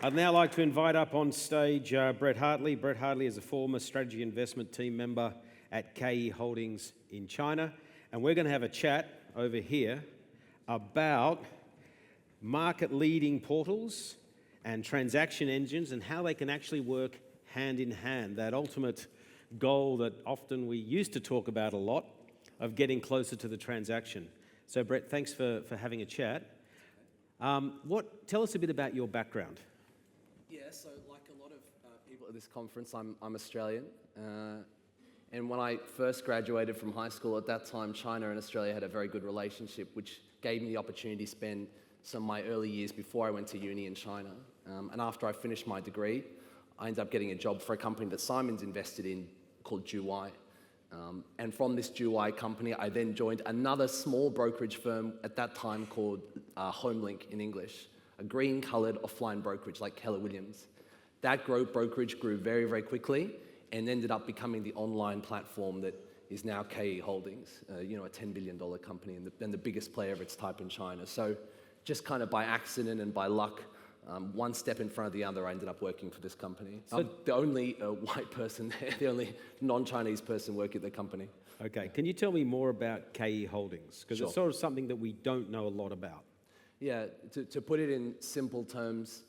I'd now like to invite up on stage Brett Hartley. Brett Hartley is a former strategy investment team member at KE Holdings in China. And we're going to have a chat over here about market-leading portals and transaction engines and how they can actually work hand in hand. That ultimate goal that often we used to talk about a lot of getting closer to the transaction. So Brett, thanks for having a chat. Tell us a bit about your background. Yeah, so like a lot of people at this conference, I'm Australian. And when I first graduated from high school, at that time, China and Australia had a very good relationship, which gave me the opportunity to spend some of my early years before I went to uni in China. And after I finished my degree, I ended up getting a job for a company that Simon's invested in called Juwai. And from this Juwai company, I then joined another small brokerage firm at that time called HomeLink in English, a green-coloured offline brokerage like Keller Williams. That brokerage grew very, very quickly and ended up becoming the online platform that is now KE Holdings, a $10 billion company and the biggest player of its type in China. So just kind of by accident and by luck, one step in front of the other, I ended up working for this company. So I'm the only white person there, the only non-Chinese person working at the company. Okay, can you tell me more about KE Holdings? Because Sure. It's sort of something that we don't know a lot about. Yeah, to put it in simple terms,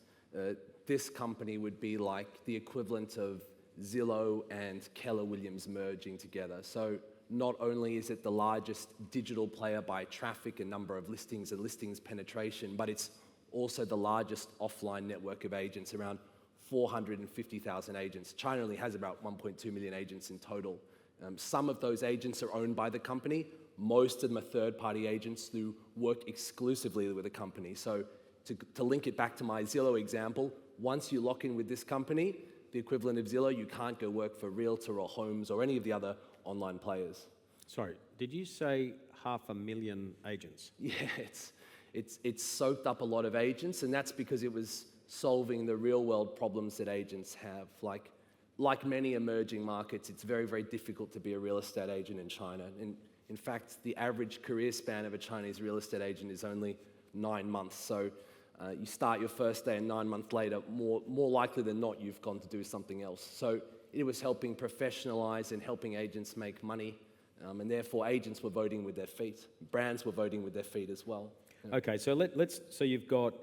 this company would be like the equivalent of Zillow and Keller Williams merging together. So not only is it the largest digital player by traffic and number of listings and listings penetration, but it's also the largest offline network of agents, around 450,000 agents. China only has about 1.2 million agents in total. Some of those agents are owned by the company. Most of them are third-party agents who work exclusively with the company. So to link it back to my Zillow example, once you lock in with this company, the equivalent of Zillow, you can't go work for Realtor or Homes or any of the other online players. Sorry, did you say 500,000 agents? Yeah, it's soaked up a lot of agents, and that's because it was solving the real-world problems that agents have. Like many emerging markets, it's very, very difficult to be a real estate agent in China. And in fact, the average career span of a Chinese real estate agent is only 9 months. So you start your first day and 9 months later, more likely than not, you've gone to do something else. So it was helping professionalize and helping agents make money. And therefore, agents were voting with their feet. Brands were voting with their feet as well. Yeah. Okay, so so you've got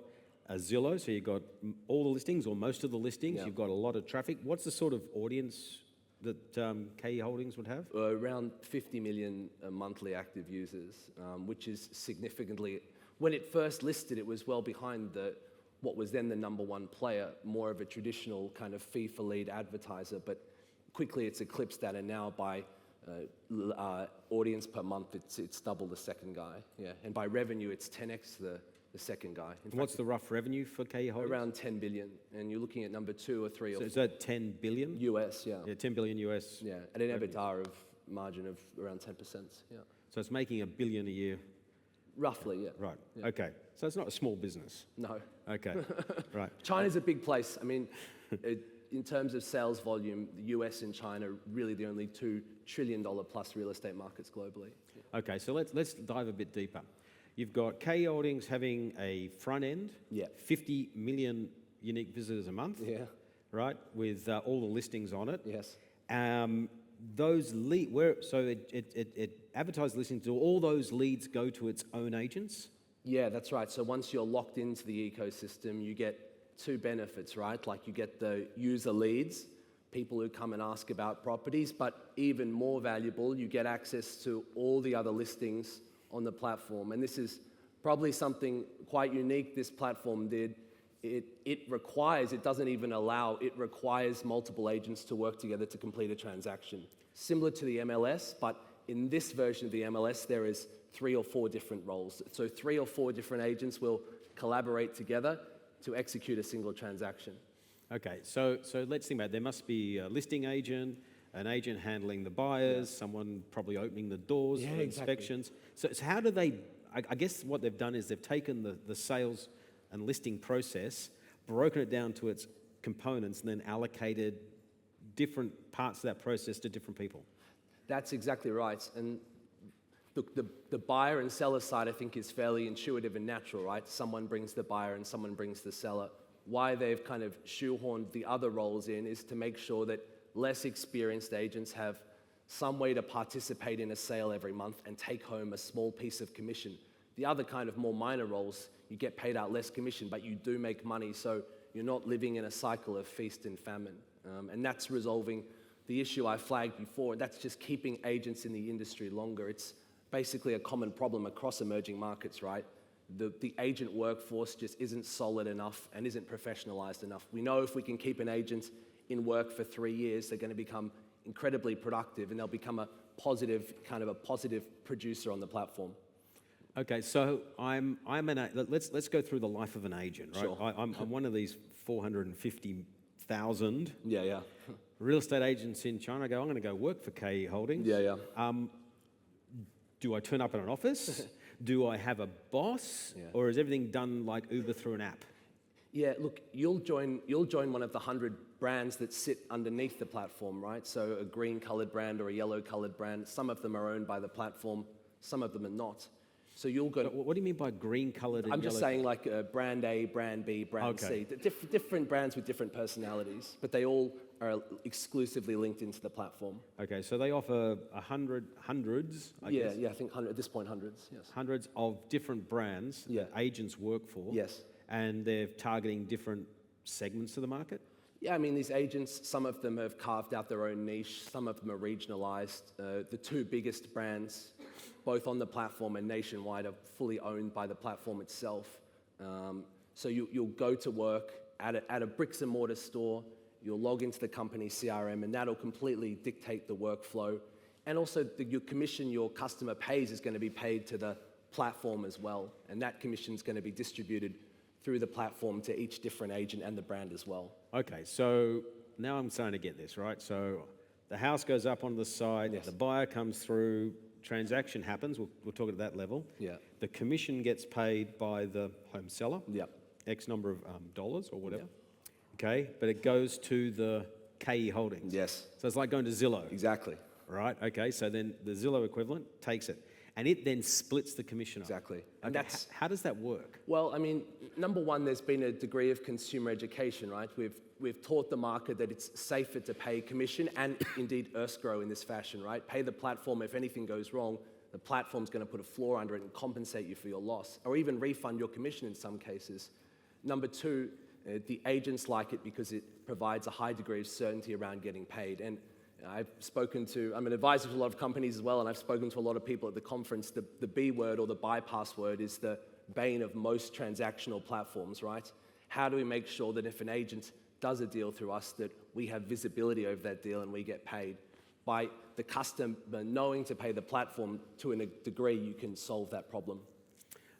a Zillow, so you've got all the listings or most of the listings. Yeah. You've got a lot of traffic. What's the sort of audience that KE Holdings would have? Around 50 million monthly active users, which is significantly. When it first listed, it was well behind what was then the #1 player, more of a traditional kind of fee-for-lead advertiser, but quickly it's eclipsed that, and now by audience per month, it's double the second guy. Yeah, and by revenue, it's 10x the second guy. And what's the rough revenue for KE Holdings? Around 10 billion, and you're looking at number 2 or 3 or 4. So is that 10 billion? US, yeah. Yeah, 10 billion US. Yeah, and an EBITDA of margin of around 10%, yeah. So it's making $1 billion a year? Roughly, yeah. Right, yeah. Okay. So it's not a small business? No. Okay, right. China's a big place. I mean, in terms of sales volume, the US and China are really the only $2 trillion plus real estate markets globally. Yeah. Okay, so let's dive a bit deeper. You've got KE Holdings having a front end, yeah. 50 million unique visitors a month, yeah. right, with all the listings on it. Yes. Those it advertises listings. Do all those leads go to its own agents? Yeah, that's right. So once you're locked into the ecosystem, you get 2 benefits, right? Like you get the user leads, people who come and ask about properties, but even more valuable, you get access to all the other listings on the platform. And this is probably something quite unique this platform did. It doesn't even allow, it requires multiple agents to work together to complete a transaction. Similar to the MLS, but in this version of the MLS, there is 3 or 4 different roles. So 3 or 4 different agents will collaborate together to execute a single transaction. Okay, so let's think about it. There must be a listing agent, an agent handling the buyers, someone probably opening the doors for inspections. So how do they, I guess what they've done is they've taken the sales and listing process, broken it down to its components, and then allocated different parts of that process to different people. That's exactly right. And the buyer and seller side, I think, is fairly intuitive and natural, right? Someone brings the buyer and someone brings the seller. why they've kind of shoehorned the other roles in is to make sure that less experienced agents have some way to participate in a sale every month and take home a small piece of commission. The other kind of more minor roles, you get paid out less commission, but you do make money, so you're not living in a cycle of feast and famine. And that's resolving the issue I flagged before. That's just keeping agents in the industry longer. It's basically a common problem across emerging markets, right? The agent workforce just isn't solid enough and isn't professionalized enough. We know if we can keep an agent in work for 3 years, they're going to become incredibly productive and they'll become a positive producer on the platform. Okay, so let's go through the life of an agent, right? Sure. I'm one of these 450,000 Yeah. real estate agents in China. I'm going to go work for KE Holdings. Yeah. Do I turn up in an office? Do I have a boss? Yeah. Or is everything done like Uber through an app? Yeah, look, you'll join one of the 100 brands that sit underneath the platform, right? So a green-colored brand or a yellow-colored brand. Some of them are owned by the platform, some of them are not. So you'll go. What do you mean by green-colored and I'm yellow? just saying like brand A, brand B, brand C. Different brands with different personalities, but they all are exclusively linked into the platform. Okay, so they offer hundreds, I guess. Yeah, I think at this point hundreds, yes. Hundreds of different brands that agents work for. Yes. And they're targeting different segments of the market? Yeah, I mean, these agents, some of them have carved out their own niche, some of them are regionalized. The two biggest brands, both on the platform and nationwide, are fully owned by the platform itself. So you'll go to work at a bricks and mortar store, you'll log into the company's CRM, and that'll completely dictate the workflow. And also, your commission your customer pays is going to be paid to the platform as well, and that commission is going to be distributed through the platform to each different agent and the brand as well. Okay, so now I'm starting to get this, right? So the house goes up on the side, Yes. the buyer comes through, transaction happens, we'll talk at that level. Yeah. The commission gets paid by the home seller, Yep. X number of dollars or whatever. Yeah. Okay, but it goes to the KE Holdings. Yes. So it's like going to Zillow. Exactly. Right, okay, so then the Zillow equivalent takes it. And it then splits the commission up. Exactly. And Okay, how does that work? Well, I mean, number one, there's been a degree of consumer education, right? We've taught the market that it's safer to pay commission and indeed escrow in this fashion, right? Pay the platform if anything goes wrong. The platform's going to put a floor under it and compensate you for your loss, or even refund your commission in some cases. Number two, the agents like it because it provides a high degree of certainty around getting paid. And I'm an advisor to a lot of companies as well, and I've spoken to a lot of people at the conference. The B word or the bypass word is the bane of most transactional platforms, right? How do we make sure that if an agent does a deal through us, that we have visibility over that deal and we get paid? By the customer knowing to pay the platform to a degree, you can solve that problem.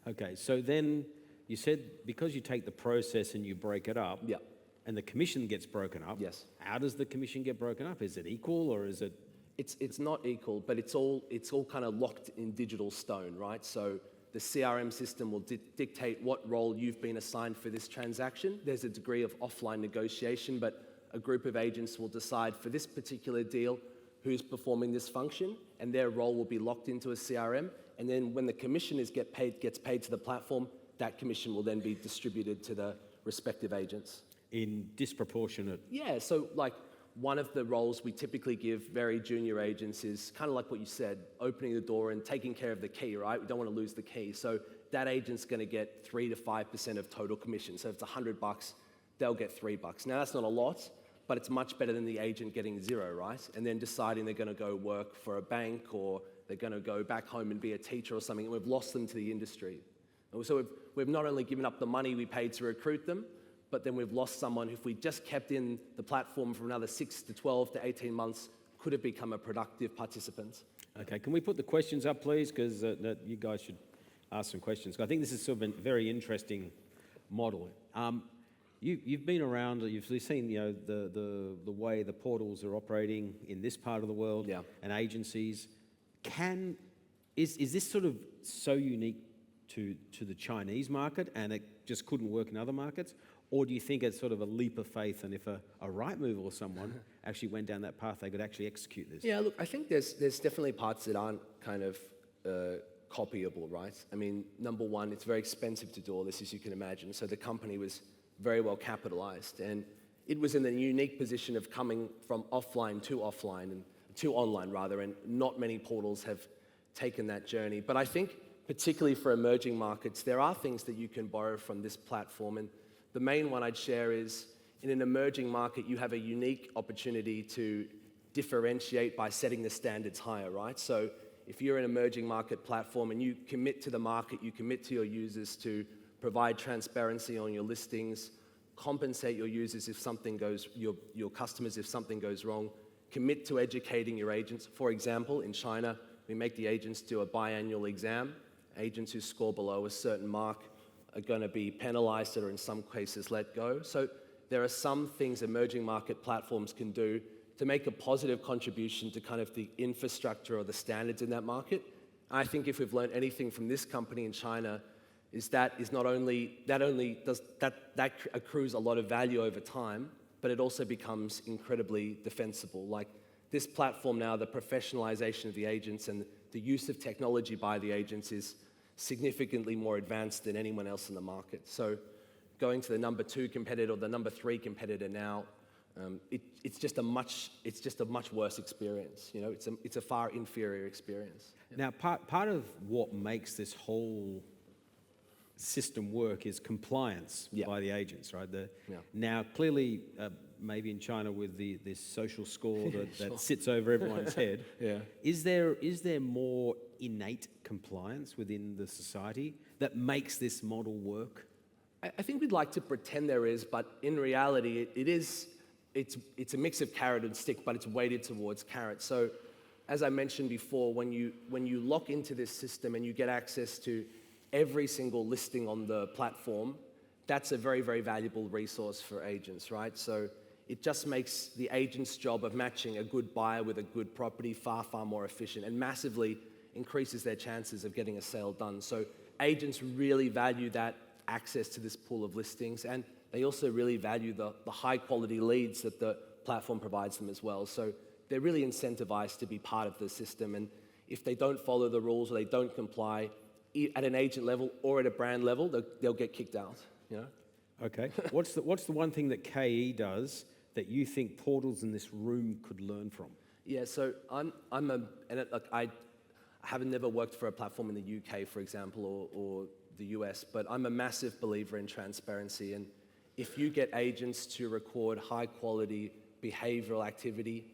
Okay, so then you said because you take the process and you break it up, Yeah. and the commission gets broken up. Yes. How does the commission get broken up? Is it equal or is it? It's not equal, but it's all kind of locked in digital stone, right? So the CRM system will dictate what role you've been assigned for this transaction. There's a degree of offline negotiation, but a group of agents will decide for this particular deal who's performing this function, and their role will be locked into a CRM. And then when the commission gets paid to the platform, that commission will then be distributed to the respective agents. In disproportionate. Yeah, so like one of the roles we typically give very junior agents is kind of like what you said, opening the door and taking care of the key, right? We don't want to lose the key. So that agent's going to get 3 to 5% of total commission. So if it's $100, they'll get $3. Now that's not a lot, but it's much better than the agent getting 0, right? And then deciding they're going to go work for a bank or they're going to go back home and be a teacher or something, and we've lost them to the industry. So we've not only given up the money we paid to recruit them, but then we've lost someone who, if we just kept in the platform for another 6 to 12 to 18 months, could have become a productive participant. Okay, can we put the questions up, please? Because you guys should ask some questions. I think this is sort of a very interesting model. You've been around, you've seen the way the portals are operating in this part of the world, Yeah. and agencies. Is this sort of so unique to the Chinese market and it just couldn't work in other markets? Or do you think it's sort of a leap of faith, and if a Rightmove or someone actually went down that path, they could actually execute this? Yeah, look, I think there's definitely parts that aren't kind of copyable, right? I mean, number one, it's very expensive to do all this, as you can imagine. So the company was very well capitalized. And it was in the unique position of coming from offline to online rather, and not many portals have taken that journey. But I think, particularly for emerging markets, there are things that you can borrow from this platform. And the main one I'd share is, in an emerging market, you have a unique opportunity to differentiate by setting the standards higher, right? So if you're an emerging market platform and you commit to the market, you commit to your users to provide transparency on your listings, compensate your users if something goes, your customers if something goes wrong, commit to educating your agents. For example, in China, we make the agents do a biannual exam. Agents who score below a certain mark are going to be penalized or in some cases let go. So there are some things emerging market platforms can do to make a positive contribution to kind of the infrastructure or the standards in that market. I think if we've learned anything from this company in China, that accrues a lot of value over time, but it also becomes incredibly defensible. Like this platform now, the professionalization of the agents and the use of technology by the agents is significantly more advanced than anyone else in the market. So going to the number 2 competitor or the number 3 competitor now, it's just a much worse experience. You know, it's a far inferior experience. Now, part of what makes this whole system work is compliance by the agents, right? Now, clearly, maybe in China with this social score that sits over everyone's head, is there more innate compliance within the society that makes this model work? I think we'd like to pretend there is, but in reality, it's a mix of carrot and stick, but it's weighted towards carrot. So, as I mentioned before, when you lock into this system and you get access to every single listing on the platform, that's a very, very valuable resource for agents, right? So it just makes the agent's job of matching a good buyer with a good property far, far more efficient and massively increases their chances of getting a sale done. So agents really value that access to this pool of listings, and they also really value the high quality leads that the platform provides them as well. So they're really incentivized to be part of the system, and if they don't follow the rules or they don't comply at an agent level or at a brand level, they'll get kicked out, you know? Okay. What's the one thing that KE does that you think portals in this room could learn from? Yeah, so I haven't never worked for a platform in the UK, for example, or the US, but I'm a massive believer in transparency. And if you get agents to record high quality behavioral activity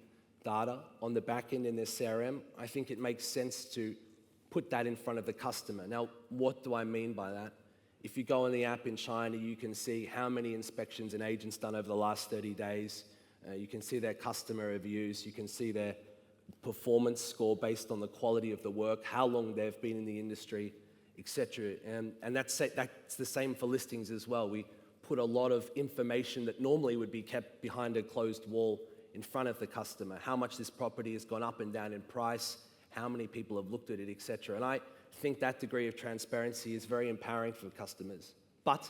data on the back end in their CRM, I think it makes sense to put that in front of the customer. Now, what do I mean by that? If you go on the app in China, you can see how many inspections an agent's done over the last 30 days. You can see their customer reviews. You can see their performance score based on the quality of the work, how long they've been in the industry, etc. And that's the same for listings as well. We put a lot of information that normally would be kept behind a closed wall in front of the customer. How much this property has gone up and down in price, how many people have looked at it, etc. And I think that degree of transparency is very empowering for customers. But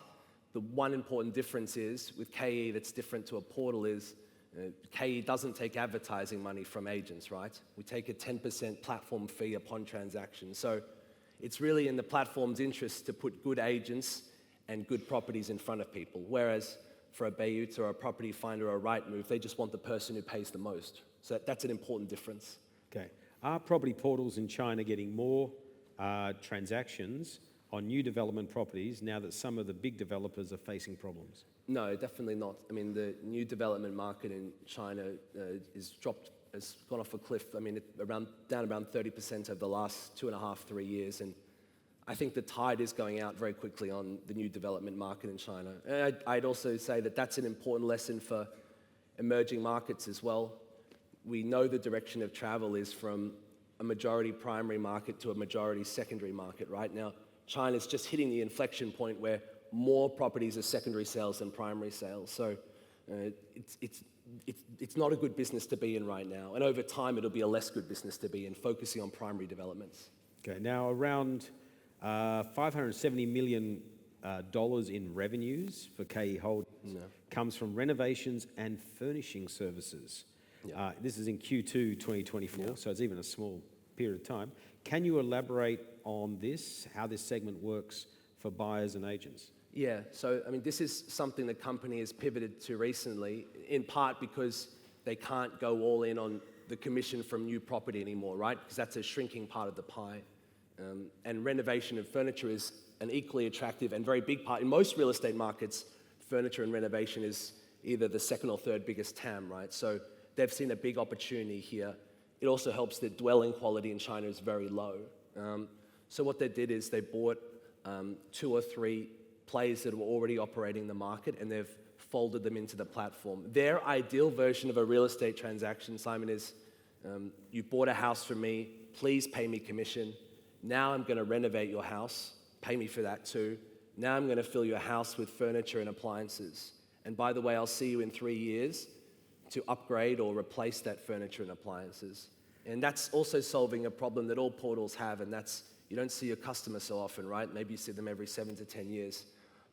the one important difference is, with KE that's different to a portal is, KE doesn't take advertising money from agents, right? We take a 10% platform fee upon transaction. So it's really in the platform's interest to put good agents and good properties in front of people. Whereas for a Beike or a Property Finder or a Rightmove, they just want the person who pays the most. So that's an important difference. Okay. Are property portals in China getting more transactions on new development properties now that some of the big developers are facing problems? No, definitely not. I mean, the new development market in China has gone off a cliff. I mean, down around 30% over the last 2.5, 3 years. And I think the tide is going out very quickly on the new development market in China. And I'd also say that that's an important lesson for emerging markets as well. We know the direction of travel is from a majority primary market to a majority secondary market. Right now, China's just hitting the inflection point where more properties are secondary sales than primary sales. So it's not a good business to be in right now. And over time, it'll be a less good business to be in, focusing on primary developments. Okay, now around $570 million in revenues for KE Holdings comes from renovations and furnishing services. This is in Q2 2024, so it's even a small period of time. Can you elaborate on this, how this segment works for buyers and agents? Yeah, so I mean, this is something the company has pivoted to recently, in part because they can't go all in on the commission from new property anymore, right? Because that's a shrinking part of the pie. And renovation of furniture is an equally attractive and very big part. In most real estate markets, furniture and renovation is either the second or third biggest TAM, right? So they've seen a big opportunity here. It also helps that dwelling quality in China is very low. So what they did is they bought 2 or 3 players that were already operating the market, and they've folded them into the platform. Their ideal version of a real estate transaction, Simon, is you bought a house from me, please pay me commission. Now I'm going to renovate your house, pay me for that too. Now I'm going to fill your house with furniture and appliances. And by the way, I'll see you in 3 years to upgrade or replace that furniture and appliances. And that's also solving a problem that all portals have, and that's you don't see your customer so often, right? Maybe you see them every 7 to 10 years.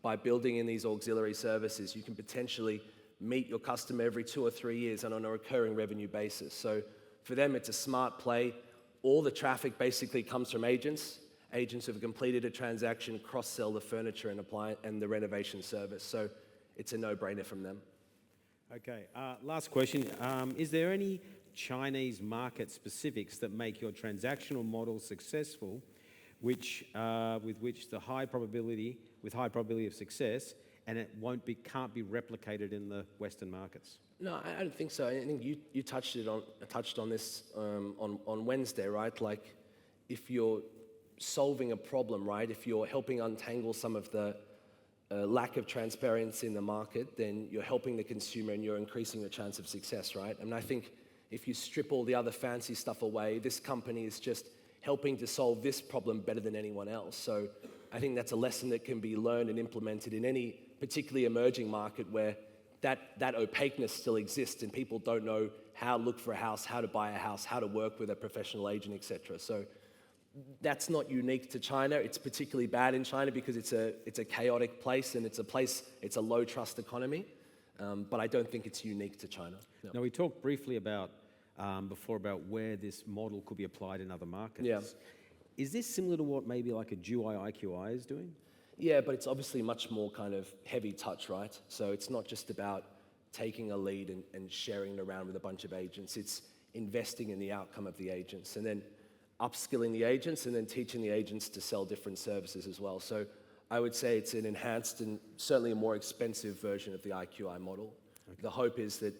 By building in these auxiliary services, you can potentially meet your customer every 2 or 3 years and on a recurring revenue basis. So for them, it's a smart play. All the traffic basically comes from agents. Agents who have completed a transaction cross-sell the furniture and the renovation service. So it's a no-brainer from them. Okay, last question. Is there any Chinese market specifics that make your transactional model successful, with high probability of success, and it can't be replicated in the Western markets? No, I don't think so. I think you touched on this on Wednesday, right? Like, if you're solving a problem, right? If you're helping untangle some of the lack of transparency in the market, then you're helping the consumer and you're increasing your chance of success, right? I mean, I think if you strip all the other fancy stuff away, this company is just helping to solve this problem better than anyone else. So I think that's a lesson that can be learned and implemented in any particularly emerging market where that opaqueness still exists and people don't know how to look for a house, how to buy a house, how to work with a professional agent, etc. So that's not unique to China. It's particularly bad in China because it's a chaotic place and it's a low trust economy. But I don't think it's unique to China. No. Now, we talked briefly before about where this model could be applied in other markets. Yeah. Is this similar to what maybe like a Duai IQI is doing? Yeah, but it's obviously much more kind of heavy touch, right? So it's not just about taking a lead and sharing it around with a bunch of agents. It's investing in the outcome of the agents and then upskilling the agents and then teaching the agents to sell different services as well. So I would say it's an enhanced and certainly a more expensive version of the IQI model. Okay. The hope is that,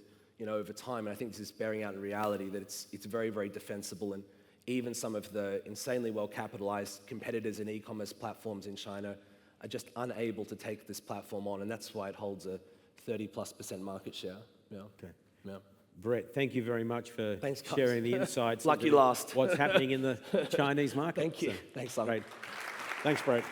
over time, and I think this is bearing out in reality, that it's very, very defensible, and even some of the insanely well-capitalized competitors in e-commerce platforms in China are just unable to take this platform on, and that's why it holds a 30+% market share. Yeah. Okay. Yeah. Brett, thank you very much for Thanks, sharing the insights. Lucky last. What's happening in the Chinese market. Thank you. So, Thanks, Simon. Great. Thanks, Brett.